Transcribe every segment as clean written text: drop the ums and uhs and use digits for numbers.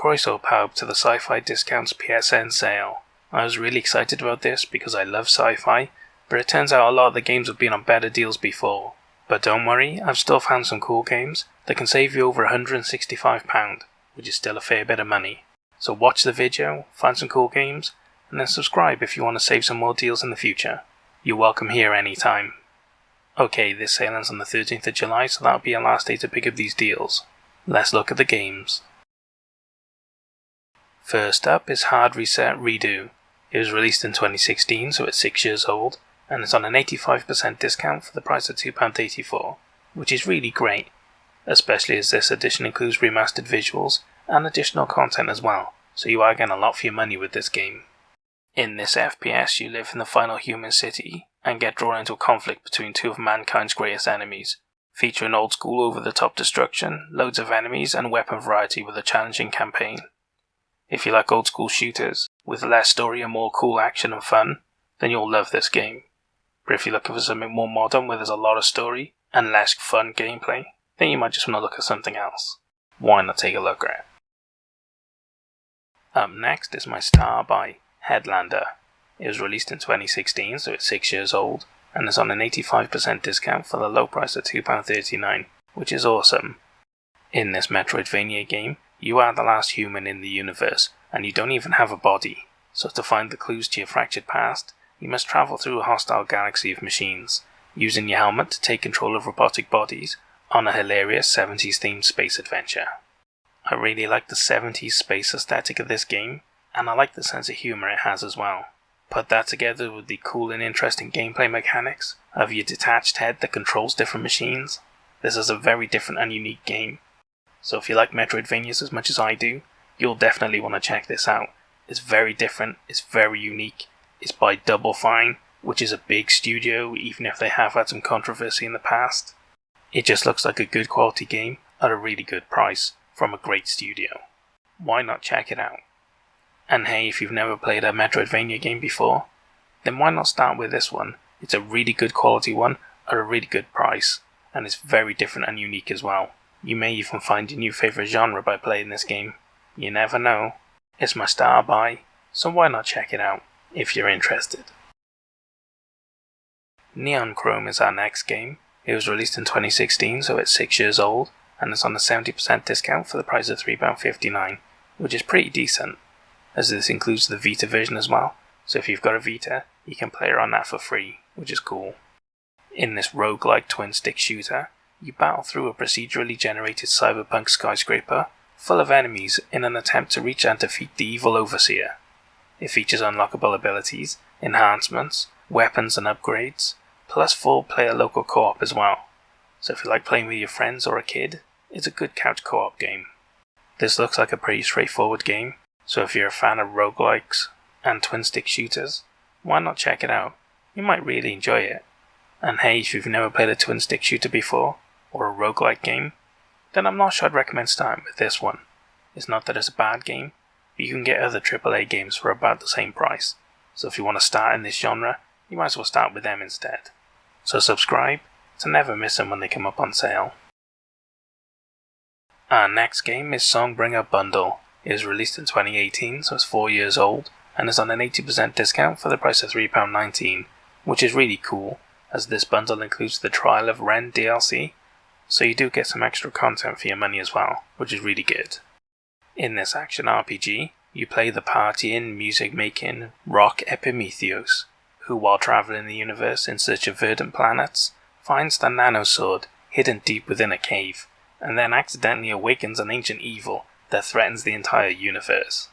Croiso Pub to the Sci-Fi Discounts PSN sale. I was really excited about this because I love sci-fi, but it turns out a lot of the games have been on better deals before. But don't worry, I've still found some cool games that can save you over £165, which is still a fair bit of money. So watch the video, find some cool games, and then subscribe if you want to save some more deals in the future. You're welcome here anytime. Okay, this sale ends on the 13th of July, so that'll be our last day to pick up these deals. Let's look at the games. First up is Hard Reset Redo. It was released in 2016, so it's 6 years old, and it's on an 85% discount for the price of £2.84, which is really great, especially as this edition includes remastered visuals and additional content as well, so you are getting a lot for your money with this game. In this FPS, you live in the final human city and get drawn into a conflict between two of mankind's greatest enemies, featuring old school over-the-top destruction, loads of enemies, and weapon variety with a challenging campaign. If you like old school shooters, with less story and more cool action and fun, then you'll love this game. But if you're looking for something more modern where there's a lot of story and less fun gameplay, then you might just want to look at something else. Why not take a look at it? Up next is My Star by Headlander. It was released in 2016, so it's 6 years old, and is on an 85% discount for the low price of £2.39, which is awesome. In this Metroidvania game, you are the last human in the universe, and you don't even have a body, so to find the clues to your fractured past, you must travel through a hostile galaxy of machines, using your helmet to take control of robotic bodies on a hilarious 70s themed space adventure. I really like the 70s space aesthetic of this game, and I like the sense of humour it has as well. Put that together with the cool and interesting gameplay mechanics of your detached head that controls different machines, this is a very different and unique game. So if you like Metroidvanias as much as I do, you'll definitely want to check this out. It's very different, it's very unique, it's by Double Fine, which is a big studio even if they have had some controversy in the past. It just looks like a good quality game at a really good price from a great studio. Why not check it out? And hey, if you've never played a Metroidvania game before, then why not start with this one? It's a really good quality one at a really good price, and it's very different and unique as well. You may even find your new favourite genre by playing this game. You never know. It's My Star by, so why not check it out, if you're interested. Neon Chrome is our next game. It was released in 2016, so it's 6 years old, and it's on a 70% discount for the price of £3.59, which is pretty decent, as this includes the Vita version as well, so if you've got a Vita, you can play it on that for free, which is cool. In this roguelike twin-stick shooter, you battle through a procedurally generated cyberpunk skyscraper full of enemies in an attempt to reach and defeat the evil overseer. It features unlockable abilities, enhancements, weapons and upgrades, plus 4-player local co-op as well. So if you like playing with your friends or a kid, it's a good couch co-op game. This looks like a pretty straightforward game, so if you're a fan of roguelikes and twin-stick shooters, why not check it out? You might really enjoy it. And hey, if you've never played a twin-stick shooter before, or a roguelike game, then I'm not sure I'd recommend starting with this one. It's not that it's a bad game, but you can get other AAA games for about the same price, so if you want to start in this genre, you might as well start with them instead. So subscribe to never miss them when they come up on sale. Our next game is Songbringer Bundle. It was released in 2018, so it's 4 years old, and is on an 80% discount for the price of £3.19, which is really cool, as this bundle includes the Trial of Ren DLC, so you do get some extra content for your money as well, which is really good. In this action RPG, you play the partying, music-making rock Epimetheus, who while travelling the universe in search of verdant planets, finds the nanosword hidden deep within a cave, and then accidentally awakens an ancient evil that threatens the entire universe.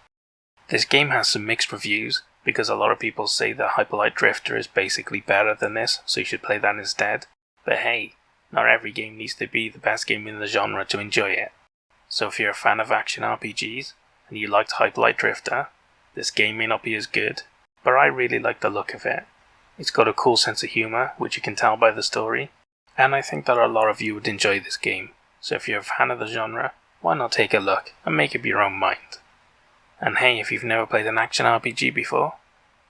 This game has some mixed reviews, because a lot of people say that Hyperlight Drifter is basically better than this, so you should play that instead. But hey, not every game needs to be the best game in the genre to enjoy it. So if you're a fan of action RPGs, and you liked Hyperlight Drifter, this game may not be as good, but I really like the look of it. It's got a cool sense of humour, which you can tell by the story, and I think that a lot of you would enjoy this game, so if you're a fan of the genre, why not take a look and make up your own mind. And hey, if you've never played an action RPG before,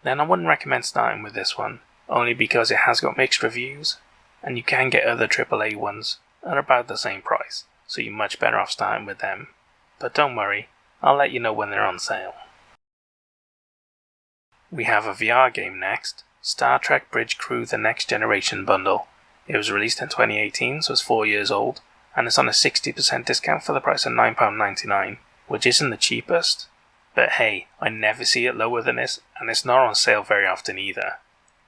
then I wouldn't recommend starting with this one, only because it has got mixed reviews, and you can get other AAA ones at about the same price, so you're much better off starting with them. But don't worry, I'll let you know when they're on sale. We have a VR game next, Star Trek Bridge Crew The Next Generation Bundle. It was released in 2018, so it's 4 years old, and it's on a 60% discount for the price of £9.99, which isn't the cheapest. But hey, I never see it lower than this, and it's not on sale very often either.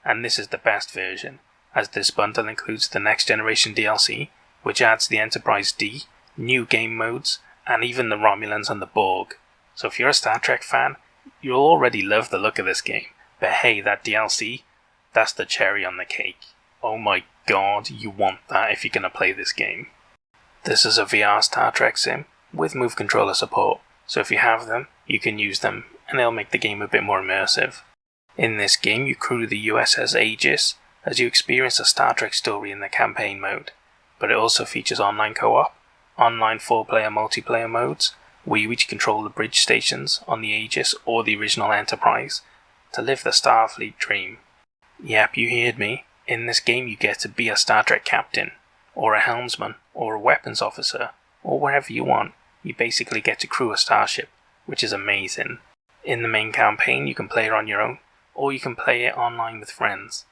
And this is the best version, as this bundle includes the Next Generation DLC, which adds the Enterprise D, new game modes, and even the Romulans and the Borg. So if you're a Star Trek fan, you'll already love the look of this game. But hey, that DLC, that's the cherry on the cake. Oh my god, you want that if you're going to play this game. This is a VR Star Trek sim with Move Controller support, so if you have them, you can use them, and it'll make the game a bit more immersive. In this game, you crew the USS Aegis as you experience a Star Trek story in the campaign mode, but it also features online co-op, online 4-player multiplayer modes, where you each control the bridge stations on the Aegis or the original Enterprise to live the Starfleet dream. Yep, you heard me. In this game you get to be a Star Trek captain, or a helmsman, or a weapons officer, or wherever you want. You basically get to crew a starship, which is amazing. In the main campaign you can play it on your own, or you can play it online with friends.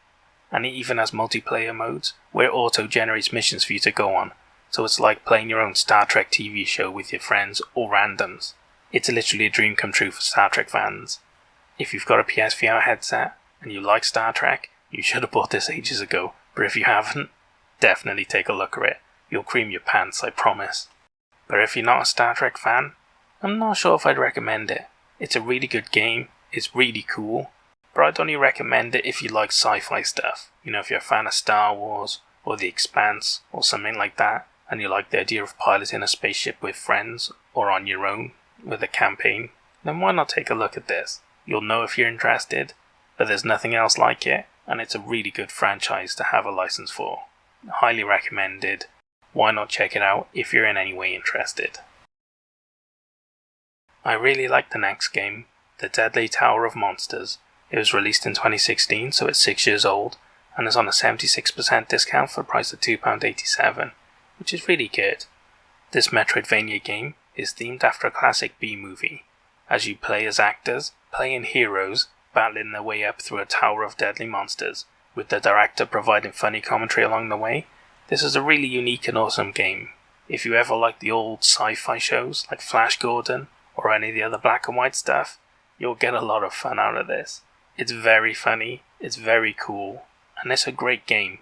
And it even has multiplayer modes, where it auto-generates missions for you to go on, so it's like playing your own Star Trek TV show with your friends or randoms. It's literally a dream come true for Star Trek fans. If you've got a PSVR headset, and you like Star Trek, you should have bought this ages ago, but if you haven't, definitely take a look at it. You'll cream your pants, I promise. But if you're not a Star Trek fan, I'm not sure if I'd recommend it. It's a really good game, it's really cool, but I'd only recommend it if you like sci-fi stuff. You know, if you're a fan of Star Wars, or The Expanse, or something like that, and you like the idea of piloting a spaceship with friends, or on your own, with a campaign, then why not take a look at this? You'll know if you're interested, but there's nothing else like it, and it's a really good franchise to have a license for. Highly recommended. Why not check it out if you're in any way interested? I really like the next game, The Deadly Tower of Monsters. It was released in 2016, so it's 6 years old, and is on a 76% discount for the price of £2.87, which is really good. This Metroidvania game is themed after a classic B-movie, as you play as actors, playing heroes, battling their way up through a tower of deadly monsters, with the director providing funny commentary along the way. This is a really unique and awesome game. If you ever like the old sci-fi shows like Flash Gordon or any of the other black and white stuff, you'll get a lot of fun out of this. It's very funny, it's very cool, and it's a great game.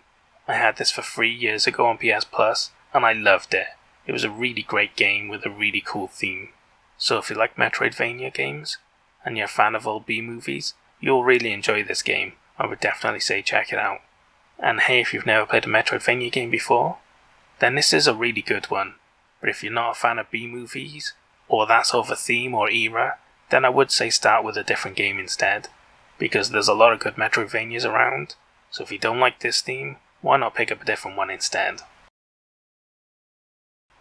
I had this for 3 years ago on PS Plus, and I loved it. It was a really great game with a really cool theme. So if you like Metroidvania games, and you're a fan of old B-movies, you'll really enjoy this game. I would definitely say check it out. And hey, if you've never played a Metroidvania game before, then this is a really good one. But if you're not a fan of B-movies, or that sort of a theme or era, then I would say start with a different game instead, because there's a lot of good Metroidvanias around, so if you don't like this theme, why not pick up a different one instead?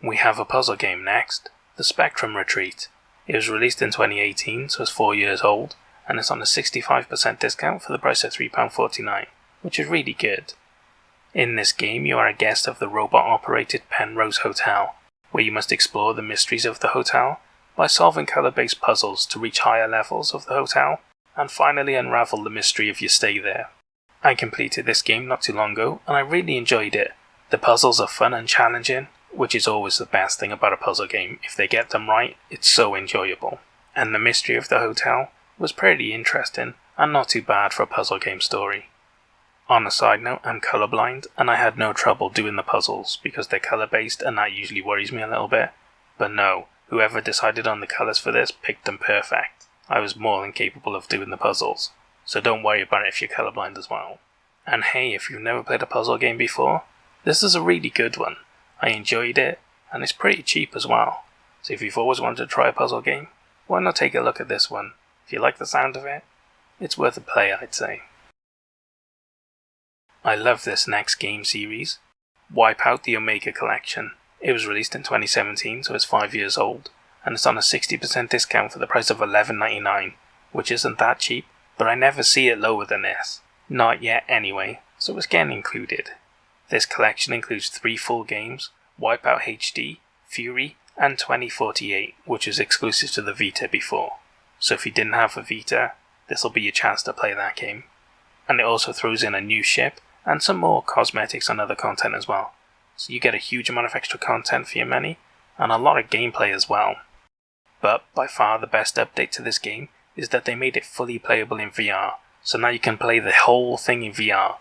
We have a puzzle game next, The Spectrum Retreat. It was released in 2018, so it's 4 years old, and it's on a 65% discount for the price of £3.49, which is really good. In this game, you are a guest of the robot-operated Penrose Hotel, where you must explore the mysteries of the hotel by solving colour-based puzzles to reach higher levels of the hotel, and finally unravel the mystery of your stay there. I completed this game not too long ago, and I really enjoyed it. The puzzles are fun and challenging, which is always the best thing about a puzzle game. If they get them right, it's so enjoyable. And the mystery of the hotel was pretty interesting, and not too bad for a puzzle game story. On a side note, I'm colorblind, and I had no trouble doing the puzzles, because they're color-based, and that usually worries me a little bit. But no, whoever decided on the colors for this picked them perfect. I was more than capable of doing the puzzles, so don't worry about it if you're colorblind as well. And hey, if you've never played a puzzle game before, this is a really good one. I enjoyed it, and it's pretty cheap as well. So if you've always wanted to try a puzzle game, why not take a look at this one? If you like the sound of it, it's worth a play, I'd say. I love this next game series, Wipeout the Omega Collection. It was released in 2017, so it's 5 years old, and it's on a 60% discount for the price of $11.99, which isn't that cheap, but I never see it lower than this. Not yet anyway, so it's getting included. This collection includes 3 full games, Wipeout HD, Fury, and 2048, which was exclusive to the Vita before. So if you didn't have a Vita, this will be your chance to play that game. And it also throws in a new ship and some more cosmetics and other content as well. So you get a huge amount of extra content for your money, and a lot of gameplay as well. But by far the best update to this game is that they made it fully playable in VR, so now you can play the whole thing in VR.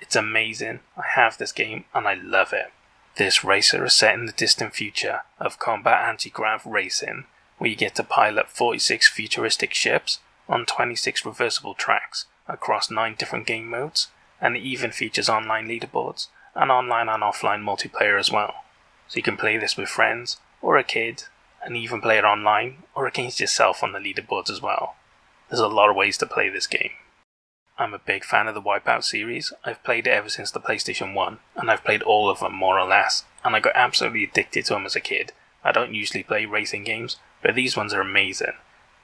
It's amazing, I have this game and I love it. This racer is set in the distant future of combat anti-grav racing, where you get to pilot 46 futuristic ships on 26 reversible tracks across 9 different game modes, and it even features online leaderboards and online and offline multiplayer as well. So you can play this with friends or a kid, and even play it online or against yourself on the leaderboards as well. There's a lot of ways to play this game. I'm a big fan of the Wipeout series. I've played it ever since the PlayStation 1, and I've played all of them more or less, and I got absolutely addicted to them as a kid. I don't usually play racing games, but these ones are amazing.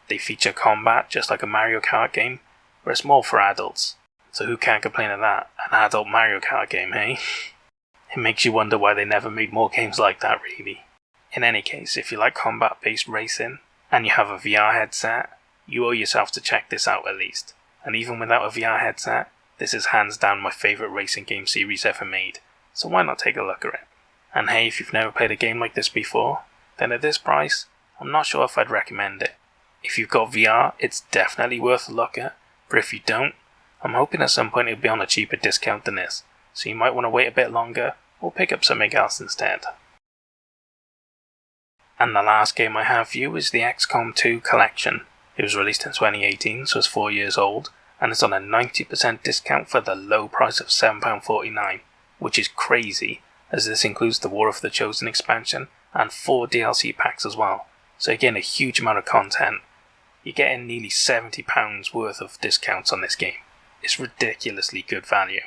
They feature combat just like a Mario Kart game, but it's more for adults. So who can't complain of that? An adult Mario Kart game, hey? It makes you wonder why they never made more games like that, really. In any case, if you like combat-based racing, and you have a VR headset, you owe yourself to check this out at least. And even without a VR headset, this is hands down my favourite racing game series ever made, so why not take a look at it? And hey, if you've never played a game like this before, then at this price, I'm not sure if I'd recommend it. If you've got VR, it's definitely worth a look at, but if you don't, I'm hoping at some point it'll be on a cheaper discount than this, so you might want to wait a bit longer, or pick up something else instead. And the last game I have for you is the XCom 2 Collection. It was released in 2018, so it's 4 years old, and it's on a 90% discount for the low price of £7.49, which is crazy, as this includes the War of the Chosen expansion and 4 DLC packs as well, so again a huge amount of content. You're getting nearly £70 worth of discounts on this game. It's ridiculously good value.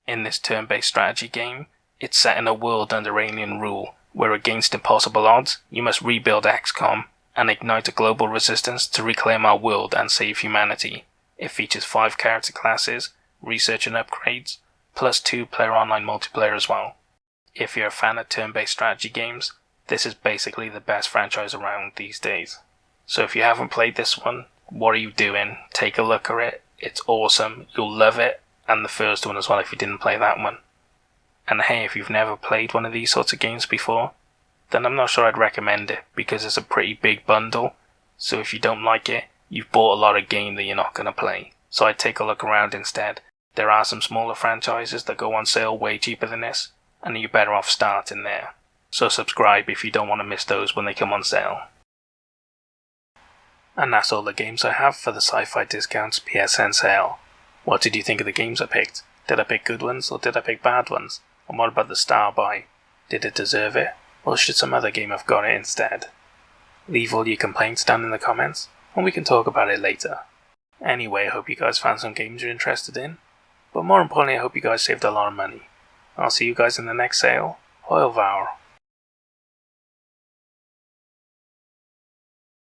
In this turn-based strategy game, it's set in a world under alien rule, where against impossible odds, you must rebuild XCom and ignite a global resistance to reclaim our world and save humanity. It features 5 character classes, research and upgrades, plus 2-player online multiplayer as well. If you're a fan of turn-based strategy games, this is basically the best franchise around these days. So if you haven't played this one, what are you doing? Take a look at it, it's awesome, you'll love it, and the first one as well if you didn't play that one. And hey, if you've never played one of these sorts of games before, then I'm not sure I'd recommend it, because it's a pretty big bundle, so if you don't like it, you've bought a lot of game that you're not going to play. So I'd take a look around instead. There are some smaller franchises that go on sale way cheaper than this, and you're better off starting there. So subscribe if you don't want to miss those when they come on sale. And that's all the games I have for the Sci-Fi Discounts PSN sale. What did you think of the games I picked? Did I pick good ones or did I pick bad ones? And what about the star buy? Did it deserve it? Or should some other game have got it instead? Leave all your complaints down in the comments, and we can talk about it later. Anyway, I hope you guys found some games you're interested in, but more importantly I hope you guys saved a lot of money. I'll see you guys in the next sale. Au revoir.